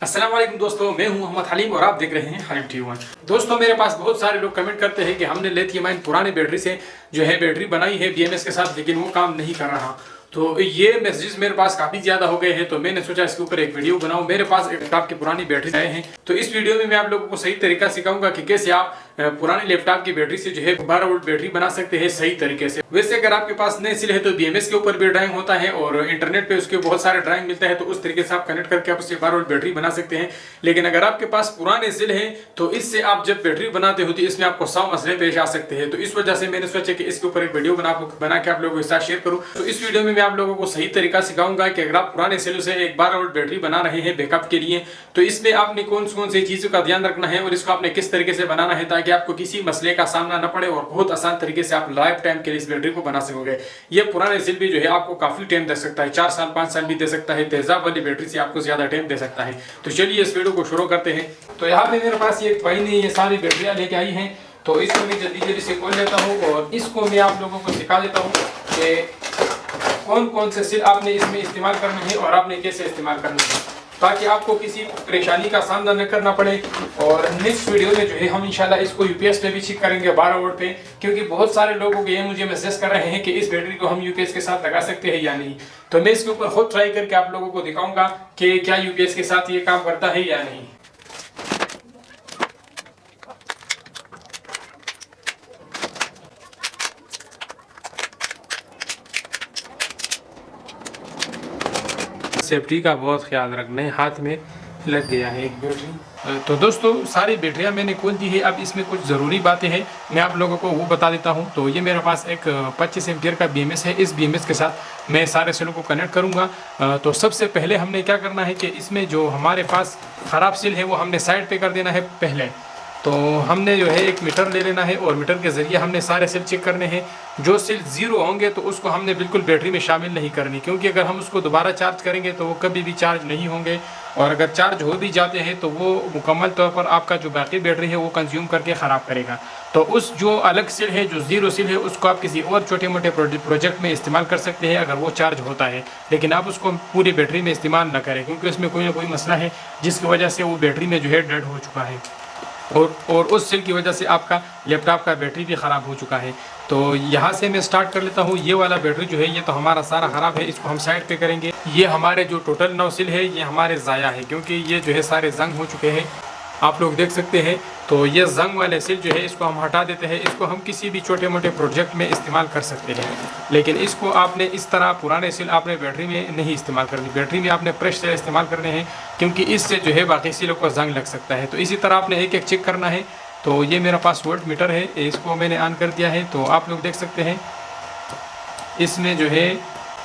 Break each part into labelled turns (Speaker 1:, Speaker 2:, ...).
Speaker 1: अस्सलाम वालेकुम दोस्तों, मैं हूं मोहम्मद हलीम और आप देख रहे हैं हलीम टीवी 1। दोस्तों, मेरे पास बहुत सारे लोग कमेंट करते हैं कि हमने लिथियम आयन पुराने बैटरी से जो है बैटरी बनाई है बीएमएस के साथ, लेकिन वो काम नहीं कर रहा। तो ये मैसेजेस मेरे पास काफ़ी ज़्यादा हो गए हैं, तो मैंने सोचा इसके ऊपर एक वीडियो बनाऊं। मेरे पास एक लैपटॉप की पुरानी बैटरी आए हैं, तो इस वीडियो में मैं आप लोगों को सही तरीका सिखाऊंगा कि कैसे आप पुराने लैपटॉप की बैटरी से जो है 12 वोल्ट बैटरी बना सकते हैं सही तरीके से। वैसे अगर आपके पास नए सिल है तो बीएमएस के ऊपर भी ड्राइंग होता है और इंटरनेट पे उसके बहुत सारे ड्राइंग मिलता है, तो उस तरीके से आप कनेक्ट करके आप उससे 12 वोल्ट बैटरी बना सकते हैं। लेकिन अगर आपके पास पुराने सिल है तो इससे आप जब बैटरी बनाते हो तो इसमें आपको 100 मसले पेश आ सकते हैं। तो इस वजह से मैंने सोचा कि इसके ऊपर एक वीडियो बना के आप लोगों के साथ शेयर करूं। तो इस वीडियो में मैं आप लोगों को सही तरीका सिखाऊंगा कि अगर आप पुराने सेलों से एक 12 वोल्ट बैटरी बना रहे हैं बैकअप के लिए, तो इसमें आपने कौन सी चीजों का ध्यान रखना है और इसको आपने किस तरीके से बनाना है ताकि आपको किसी मसले का सामना न पड़े और बहुत आसान तरीके से आप लाइफ टाइम के लिए इस बैटरी को बना सकोगे। ये पुराने सेल भी जो है आपको काफी टाइम दे सकता है, 4 साल 5 साल भी दे सकता है। तेजाब वाली बैटरी से आपको ज्यादा टाइम दे सकता है। तो चलिए इस वीडियो को शुरू करते हैं। तो यहाँ पे मेरे पास एक भाई ने ये सारी बैटरियां लेके आई हैं, तो इसको मैं जल्दी से खोल लेता हूँ और इसको मैं आप लोगों को सिखा देता हूँ कि कौन से सेल आपने इसमें इस्तेमाल करने हैं और आपने कैसे इस्तेमाल करना है, ताकि आपको किसी परेशानी का सामना न करना पड़े। और नेक्स्ट वीडियो में जो है हम इंशाल्लाह इसको यूपीएस पे भी चेक करेंगे 12 वोल्ट पे, क्योंकि बहुत सारे लोगों के ये मुझे मैसेज कर रहे हैं कि इस बैटरी को हम यूपीएस के साथ लगा सकते हैं या नहीं। तो मैं इसके ऊपर खुद ट्राई करके आप लोगों को दिखाऊंगा कि क्या यूपीएस के साथ ये काम करता है या नहीं। सेफ्टी का बहुत ख्याल रखना है। हाथ में लग गया है एक बैटरी। तो दोस्तों, सारी बैटरियां मैंने खोल दी है। अब इसमें कुछ ज़रूरी बातें हैं, मैं आप लोगों को वो बता देता हूं। तो ये मेरे पास एक 25 एम्पियर का बीएमएस है। इस बीएमएस के साथ मैं सारे सेलों को कनेक्ट करूंगा। तो सबसे पहले हमने क्या करना है कि इसमें जो हमारे पास ख़राब सेल है वो हमने साइड पे कर देना है पहले। तो हमने जो है एक मीटर ले लेना है और मीटर के ज़रिए हमने सारे सेल चेक करने हैं। जो सेल ज़ीरो होंगे तो उसको हमने बिल्कुल बैटरी में शामिल नहीं करनी, क्योंकि अगर हम उसको दोबारा चार्ज करेंगे तो वो कभी भी चार्ज नहीं होंगे, और अगर चार्ज हो भी जाते हैं तो वो मुकम्मल तौर पर आपका जो बाकी बैटरी है वो कंज्यूम करके ख़राब करेगा। तो उस जो अलग सेल है, जो ज़ीरो सेल है, उसको आप किसी और छोटे मोटे प्रोजेक्ट में इस्तेमाल कर सकते हैं अगर वो चार्ज होता है। लेकिन आप उसको पूरी बैटरी में इस्तेमाल न करें, क्योंकि उसमें कोई ना कोई मसला है जिसकी वजह से वो बैटरी में जो है डेड हो चुका है और उस सेल की वजह से आपका लैपटॉप का बैटरी भी ख़राब हो चुका है। तो यहाँ से मैं स्टार्ट कर लेता हूँ। ये वाला बैटरी जो है ये तो हमारा सारा ख़राब है, इसको हम साइड पे करेंगे। ये हमारे जो टोटल 9 सेल है ये हमारे ज़ाया है, क्योंकि ये जो है सारे जंग हो चुके हैं, आप लोग देख सकते हैं। तो ये जंग वाले सेल जो है इसको हम हटा देते हैं। इसको हम किसी भी छोटे मोटे प्रोजेक्ट में इस्तेमाल कर सकते हैं, लेकिन इसको आपने इस तरह पुराने सेल आपने बैटरी में नहीं इस्तेमाल करनी। बैटरी में आपने फ्रेश सेल इस्तेमाल करने हैं, क्योंकि इससे जो है बाकी सेलों को जंग लग सकता है। तो इसी तरह आपने एक एक चेक करना है। तो ये मेरा पास वोल्ट मीटर है, इसको मैंने ऑन कर दिया है। तो आप लोग देख सकते हैं इसमें जो है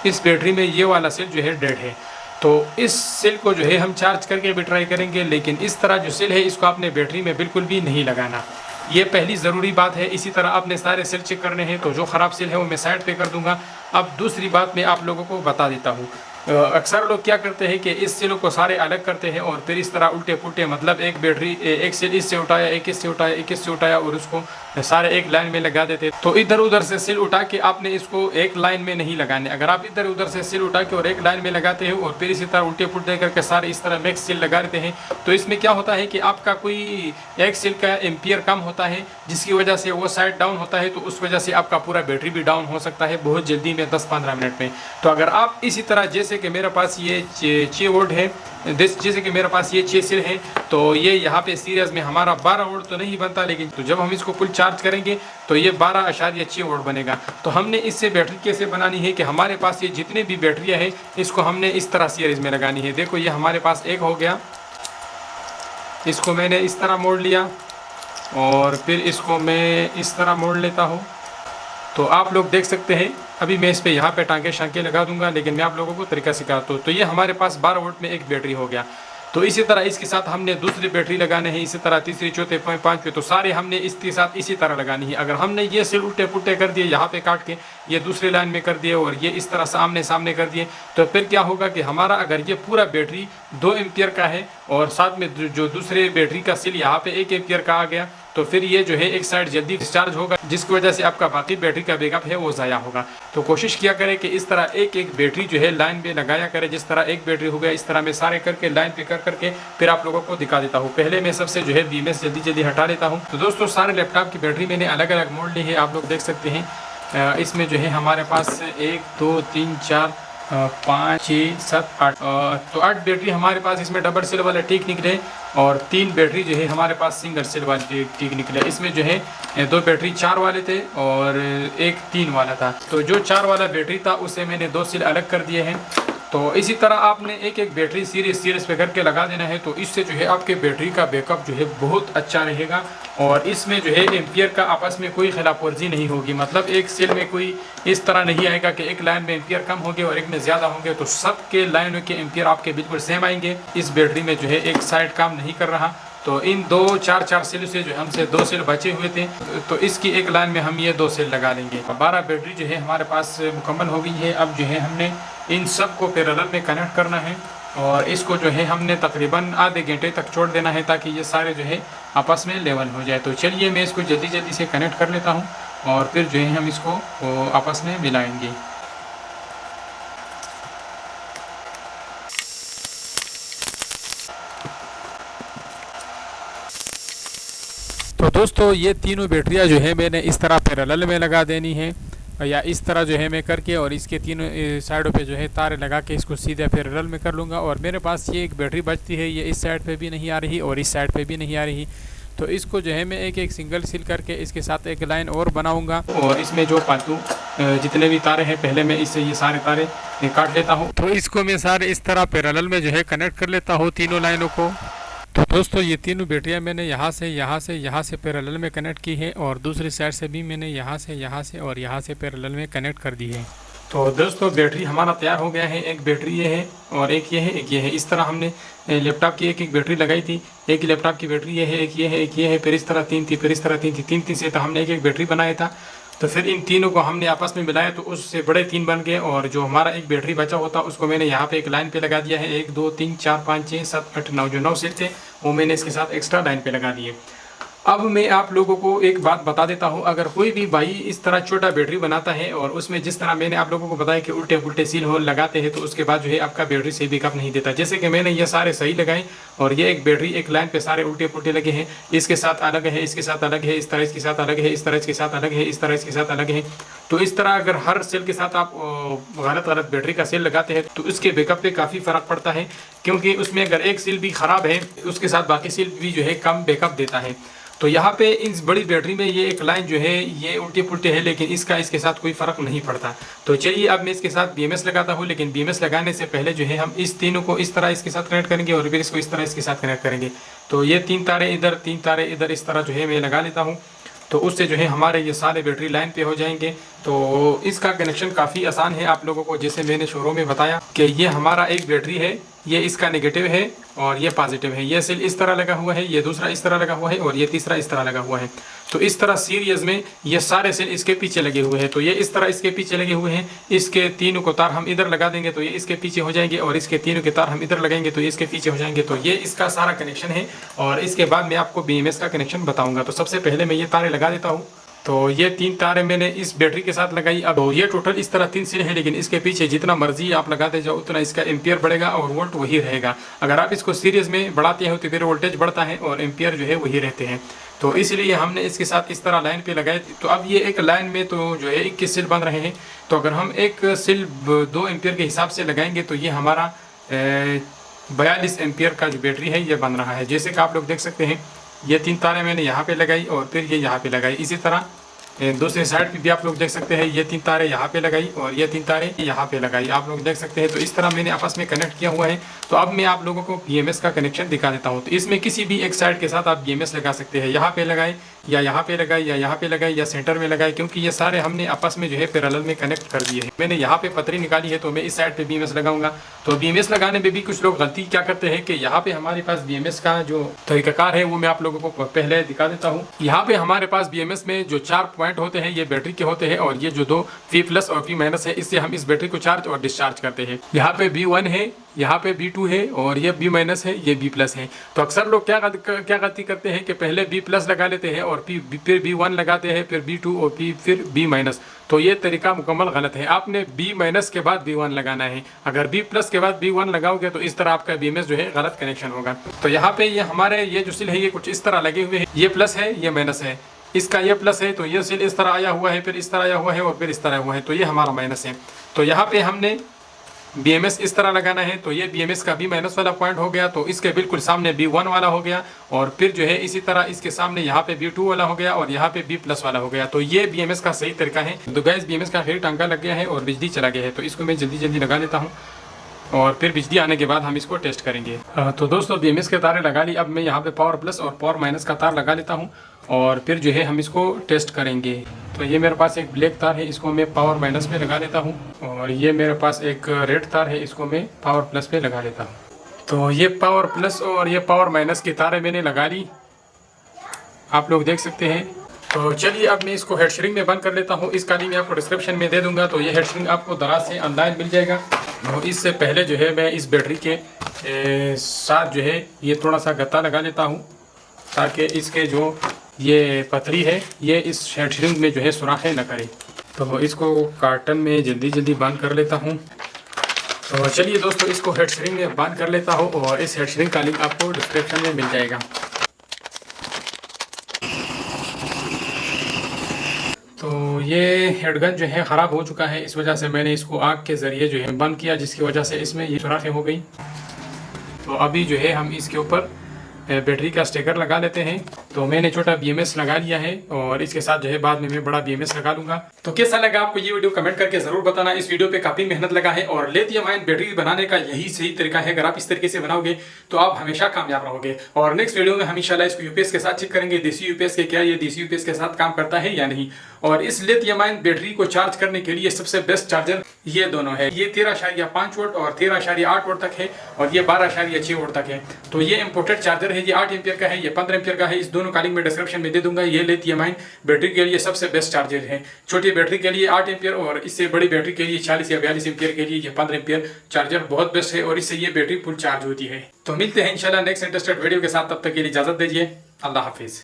Speaker 1: इस बैटरी में ये वाला सेल जो है डेड है। तो इस सेल को जो है हम चार्ज करके भी ट्राई करेंगे, लेकिन इस तरह जो सेल है इसको आपने बैटरी में बिल्कुल भी नहीं लगाना। ये पहली ज़रूरी बात है। इसी तरह आपने सारे सेल चेक करने हैं। तो जो ख़राब सेल है वो मैं साइड पे कर दूंगा। अब दूसरी बात मैं आप लोगों को बता देता हूँ। अक्सर लोग क्या करते हैं कि इस सेलों को सारे अलग करते हैं और फिर इस तरह उल्टे पुल्टे, मतलब एक बैटरी एक सेल इससे उठाया, एक इससे उठाया, एक इससे उठाया और उसको सारे एक लाइन में लगा देते। तो इधर उधर से सेल उठा के आपने इसको एक लाइन में नहीं लगाने। अगर आप इधर उधर से सेल उठा के और एक लाइन में लगाते हो और फिर इसी तरह उल्टे पुल्टे करके सारे इस तरह मैक्स सेल लगा देते हैं, तो इसमें क्या होता है कि आपका कोई एक सेल का एम्पियर कम होता है, जिसकी वजह से वो साइड डाउन होता है। तो उस वजह से आपका पूरा बैटरी भी डाउन हो सकता है बहुत जल्दी में, 10-15 मिनट में। तो अगर आप इसी तरह, जैसे कि मेरे पास ये 6 वोल्ट है, जैसे कि मेरे पास ये 6 सेल है, तो ये यहाँ पे सीरीज में हमारा 12 वोल्ट तो नहीं बनता, लेकिन तो जब हम इसको फुल चार्ज करेंगे तो ये 12.6 वोल्ट बनेगा। तो हमने इससे बैटरी कैसे बनानी है कि हमारे पास ये जितने भी बैटरियाँ हैं इसको हमने इस तरह सीरीज में लगानी है। देखो ये हमारे पास एक हो गया, इसको मैंने इस तरह मोड़ लिया और फिर इसको मैं इस तरह मोड़ लेता हूँ। तो आप लोग देख सकते हैं, अभी मैं इस पे यहाँ पे टांके शांके लगा दूंगा, लेकिन मैं आप लोगों को तरीका सिखाता हूँ। तो ये हमारे पास 12 वोल्ट में एक बैटरी हो गया। तो इसी तरह इसके साथ हमने दूसरी बैटरी लगाने हैं, इसी तरह तीसरी, चौथे, पाँचवें, तो सारे हमने इसके साथ इसी तरह लगानी है। अगर हमने ये सेल उल्टे पुल्टे कर दिए, यहाँ पे काट के ये दूसरी लाइन में कर दिए और ये इस तरह सामने सामने कर दिए, तो फिर क्या होगा कि हमारा अगर ये पूरा बैटरी 2 एम्पियर का है और साथ में जो दूसरे बैटरी का सेल यहाँ पे 1 एम्पियर का आ गया, तो फिर ये जो है एक साइड जल्दी डिस्चार्ज होगा, जिसकी वजह से आपका बाकी बैटरी का बैकअप है वो ज़ाया होगा। तो कोशिश किया करें कि इस तरह एक एक बैटरी जो है लाइन पे लगाया करें। जिस तरह एक बैटरी हो गया, इस तरह मैं सारे करके लाइन पे कर करके फिर आप लोगों को दिखा देता हूँ। पहले मैं सबसे जो है BMS जल्दी जल्दी हटा लेता हूँ। तो दोस्तों सारे लैपटॉप की बैटरी मैंने अलग अलग मोड ली है, आप लोग देख सकते हैं। इसमें जो है हमारे पास 1 2 3 4 5 6 7 8 तो 8 बैटरी हमारे पास इसमें डबल सेल वाले ठीक निकले, और 3 बैटरी जो है हमारे पास सिंगल सेल वाले ठीक निकले। इसमें जो है 2 बैटरी 4 वाले थे और एक 3 वाला था। तो जो 4 वाला बैटरी था उसे मैंने 2 सेल अलग कर दिए हैं। तो इसी तरह आपने एक एक बैटरी सीरीज पे करके लगा देना है। तो इससे जो है आपके बैटरी का बैकअप जो है बहुत अच्छा रहेगा, और इसमें जो है एम्पियर का आपस में कोई खिलाफ वर्जी नहीं होगी। मतलब एक सेल में कोई इस तरह नहीं आएगा कि एक लाइन में एम्पियर कम होंगे और एक में ज़्यादा होंगे, तो सबके लाइनों के एम्पियर आपके बिल्कुल सेम आएंगे। इस बैटरी में जो है एक साइड काम नहीं कर रहा। तो इन 2 4 सेल से जो हमसे 2 सेल बचे हुए थे, तो इसकी एक लाइन में हम ये 2 सेल लगा लेंगे। 12 बैटरी जो है हमारे पास मुकम्मल हो गई है। अब जो है हमने इन सब को पैरेलल में कनेक्ट करना है, और इसको जो है हमने तकरीबन आधे घंटे तक छोड़ देना है ताकि ये सारे जो है आपस में लेवल हो जाए। तो चलिए मैं इसको जल्दी जल्दी से कनेक्ट कर लेता हूँ, और फिर जो है हम इसको आपस में मिलाएंगे। तो दोस्तों ये तीनों बैटरियाँ जो है मैंने इस तरह पैरेलल में लगा देनी है, या इस तरह जो है मैं करके, और इसके तीनों साइडों पे जो है तारे लगा के इसको सीधे पैरेलल में कर लूँगा। और मेरे पास ये एक बैटरी बचती है, ये इस साइड पे भी नहीं आ रही और इस साइड पे भी नहीं आ रही। तो इसको जो है मैं एक एक सिंगल सील करके इसके साथ एक लाइन और बनाऊँगा, और इसमें जो फालतू जितने भी तारे हैं पहले मैं इससे ये सारे तारे काट लेता हूँ। तो इसको मैं सारे इस तरह पैरेलल में जो है कनेक्ट कर लेता हूँ तीनों लाइनों को। तो दोस्तों ये तीनों बैटरियाँ मैंने यहाँ से पैरेलल में कनेक्ट की है, और दूसरी साइड से भी मैंने यहाँ से और यहाँ से पैरेलल में कनेक्ट कर दी है। तो दोस्तों बैटरी हमारा तैयार हो गया है। एक बैटरी ये है और एक ये है, एक ये है। इस तरह हमने लैपटॉप की एक एक बैटरी लगाई थी। एक लैपटॉप की बैटरी ये है, एक ये है, एक ये है, फिर इस तरह 3 थी, फिर इस तरह 3 थी, 3 से तो हमने एक एक बैटरी बनाया था। तो फिर इन तीनों को हमने आपस में मिलाया तो उससे बड़े 3 बन गए, और जो हमारा एक बैटरी बचा होता उसको मैंने यहाँ पे एक लाइन पे लगा दिया है। 1 2 3 4 5 6 7 8 9 जो 9 सेल थे वो मैंने इसके साथ एक्स्ट्रा लाइन पे लगा दिए। अब मैं आप लोगों को एक बात बता देता हूं, अगर कोई भी भाई इस तरह छोटा बैटरी बनाता है और उसमें जिस तरह मैंने आप लोगों को बताया कि उल्टे पुल्टे सील होल लगाते हैं, तो उसके बाद जो है आपका बैटरी सही बैकअप नहीं देता। जैसे कि मैंने ये सारे सही लगाए, और ये एक बैटरी एक लाइन पे सारे उल्टे पुल्टे लगे हैं। इसके साथ अलग है, इसके साथ अलग है, इस तरह इसके साथ अलग है, इस तरह इसके साथ अलग है, इस तरह इसके साथ अलग है। तो इस तरह अगर हर सेल के साथ आप गलत बैटरी का सेल लगाते हैं तो उसके बैकअप पे काफ़ी फ़र्क पड़ता है, क्योंकि उसमें अगर एक सेल भी ख़राब है उसके साथ बाकी सेल भी जो है कम बैकअप देता है। तो यहाँ पे इस बड़ी बैटरी में ये एक लाइन जो है ये उल्टे पुल्टे है, लेकिन इसके साथ कोई फ़र्क नहीं पड़ता। तो चलिए अब मैं इसके साथ BMS लगाता हूँ, लेकिन BMS लगाने से पहले जो है हम इस तीनों को इस तरह इसके साथ कनेक्ट करेंगे, और फिर इसको इस तरह इसके साथ कनेक्ट करेंगे। तो ये 3 तारे इधर, 3 तारे इधर, इस तरह जो है मैं लगा लेता हूँ। तो उससे जो है हमारे ये सारे बैटरी लाइन पे हो जाएंगे। तो इसका कनेक्शन काफ़ी आसान है। आप लोगों को जैसे मैंने शुरू में बताया कि ये हमारा एक बैटरी है, ये इसका नेगेटिव है और ये पॉजिटिव है। ये सेल इस तरह लगा हुआ है, ये दूसरा इस तरह लगा हुआ है, और ये तीसरा इस तरह लगा हुआ है। तो इस तरह सीरीज में ये सारे सेल इसके पीछे लगे हुए हैं। तो ये इस तरह इसके पीछे लगे हुए हैं। इसके तीनों को तार हम इधर लगा देंगे तो ये इसके पीछे हो जाएंगे, और इसके तीनों के तार हम इधर लगाएंगे तो ये इसके पीछे हो जाएंगे। तो ये इसका सारा कनेक्शन है, और इसके बाद मैं आपको BMS का कनेक्शन बताऊँगा। तो सबसे पहले मैं ये तारे लगा देता हूँ। तो ये 3 तारें मैंने इस बैटरी के साथ लगाई। अब ये टोटल इस तरह 3 सेल है, लेकिन इसके पीछे जितना मर्जी आप लगाते जाओ उतना इसका एम्पियर बढ़ेगा और वोल्ट वही रहेगा। अगर आप इसको सीरीज में बढ़ाते हो तो फिर वोल्टेज बढ़ता है और एम्पियर जो है वही रहते हैं। तो इसलिए हमने इसके साथ इस तरह लाइन पे लगाए। तो अब ये एक लाइन में तो जो है 21 सेल बन रहे हैं। तो अगर हम एक सेल 2 एम्पियर के हिसाब से लगाएंगे तो ये हमारा 42 एम्पियर का जो बैटरी है ये बन रहा है। जैसे कि आप लोग देख सकते हैं ये 3 तारें मैंने यहाँ पे लगाई और फिर ये यहाँ पे लगाई। इसी तरह दूसरे साइड पे भी आप लोग देख सकते हैं ये 3 तारें यहाँ पे लगाई और ये 3 तारें यहाँ पे लगाई, आप लोग देख सकते हैं। तो इस तरह मैंने आपस में कनेक्ट किया हुआ है। तो अब मैं आप लोगों को BMS का कनेक्शन दिखा देता हूँ। तो इसमें किसी भी एक साइड के साथ आप BMS लगा सकते हैं, यहाँ पे लगाए या यहाँ पे लगाए या यहाँ पे लगाए या सेंटर में लगाए, क्योंकि ये सारे हमने आपस में जो है पैरेलल में कनेक्ट कर दिए हैं। मैंने यहाँ पे पतरी निकाली है तो मैं इस साइड पे BMS लगाऊंगा। तो BMS लगाने में भी कुछ लोग गलती क्या करते हैं कि यहाँ पे हमारे पास BMS का जो तरीकाकार है वो मैं आप लोगों को पहले दिखा देता हूँ। यहाँ पे हमारे पास BMS में जो 4 पॉइंट होते हैं ये बैटरी के होते हैं, और ये जो 2 P+ और P- है, इससे हम इस बैटरी को चार्ज और डिस्चार्ज करते हैं। यहाँ पे B1 है यहाँ पे B2 है और ये B माइनस है, ये B प्लस है। तो अक्सर लोग क्या गलती करते हैं कि पहले B प्लस लगा लेते हैं और फिर B1 लगाते हैं, फिर B2 और फिर B माइनस। तो ये तरीका मुकम्मल गलत है। आपने B माइनस के बाद B1 लगाना है। अगर B प्लस के बाद B1 लगाओगे तो इस तरह आपका BMS जो है गलत कनेक्शन होगा। तो यहाँ पे ये हमारे ये जो सिल है ये कुछ इस तरह लगे हुए हैं, ये प्लस है, ये माइनस है। इसका ये प्लस है तो ये सिल इस तरह आया हुआ है, फिर इस तरह आया हुआ है और फिर इस तरह हुआ है, तो ये हमारा माइनस है। तो यहाँ पे हमने BMS इस तरह लगाना है। तो ये BMS का B माइनस वाला पॉइंट हो गया, तो इसके बिल्कुल सामने B1 वाला हो गया और फिर जो है इसी तरह इसके सामने यहाँ पे B2 वाला हो गया और यहाँ पे B प्लस वाला हो गया। तो ये BMS का सही तरीका है। तो गैस BMS का फिर टांका लग गया है और बिजली चला गया है, तो इसको मैं जल्दी जल्दी लगा लेता हूँ और फिर बिजली आने के बाद हम इसको टेस्ट करेंगे। तो दोस्तों BMS के तारें लगा ली। अब मैं यहाँ पे पावर प्लस और पावर माइनस का तार लगा लेता हूँ और फिर जो है हम इसको टेस्ट करेंगे। तो ये मेरे पास एक ब्लैक तार है, इसको मैं पावर माइनस पे लगा लेता हूँ और ये मेरे पास एक रेड तार है, इसको मैं पावर प्लस पे लगा लेता हूँ। तो ये पावर प्लस और ये पावर माइनस की तारें मैंने लगा ली, आप लोग देख सकते हैं। तो चलिए अब मैं इसको हेड श्रिंक में बंद कर लेता हूँ। इसका लिंक मैं आपको डिस्क्रिप्शन में दे दूंगा। तो ये हेड श्रिंक आपको दराज से ऑनलाइन मिल जाएगा। तो इससे पहले जो है मैं इस बैटरी के साथ जो है ये थोड़ा सा गत्ता लगा लेता हूँ ताकि इसके जो ये पतली है ये इस हेड श्रिंक में जो है सुराखें न करे। तो इसको कार्टन में जल्दी जल्दी बंद कर लेता हूँ। तो चलिए दोस्तों इसको हेड श्रिंक में बंद कर लेता हूँ और इस हेड श्रिंक का लिंक आपको डिस्क्रिप्शन में मिल जाएगा। तो ये हेडगन जो है ख़राब हो चुका है, इस वजह से मैंने इसको आग के ज़रिए जो है बंद किया, जिसकी वजह से इसमें ये सुराखें हो गई। तो अभी जो है हम इसके ऊपर बैटरी का स्टिकर लगा लेते हैं। तो मैंने छोटा BMS लगा लिया है और इसके साथ जो है बाद में मैं बड़ा BMS लगा लूंगा। तो कैसा लगा आपको ये वीडियो कमेंट करके जरूर बताना। इस वीडियो पे काफी मेहनत लगा है और लिथियम आयन बैटरी बनाने का यही सही तरीका है। अगर आप इस तरीके से बनाओगे तो आप हमेशा कामयाब रहोगे। और नेक्स्ट वीडियो में हम इंशाल्लाह इसको UPS के साथ चेक करेंगे, देसी UPS के क्या ये देसी UPS के साथ काम करता है या नहीं। और इस लिथियम आयन बैटरी को चार्ज करने के लिए सबसे बेस्ट चार्जर ये दोनों है। ये 13.5 वोल्ट और 13.8 वोल्ट तक है और ये 12.6 वोल्ट तक है। तो ये इंपोर्टेड चार्जर है, ये 8 एम्पियर का है, ये 15 एम्पियर का है। इस दोनों का लिंक मैं डिस्क्रिप्शन में दे दूंगा। ये लिथियम आयन बैटरी के लिए सबसे बेस्ट चार्जर है। छोटी बैटरी के लिए 8 एम्पियर और इससे बड़ी बैटरी के लिए 40 या 42 एम्पियर के लिए ये 15 एम्पियर चार्जर बहुत बेस्ट है और इससे ये बैटरी फुल चार्ज होती है। तो मिलते हैं इंशाल्लाह नेक्स्ट इंटरेस्टेड वीडियो के साथ, तब तक के लिए इजाजत दीजिए। अल्लाह हाफिज।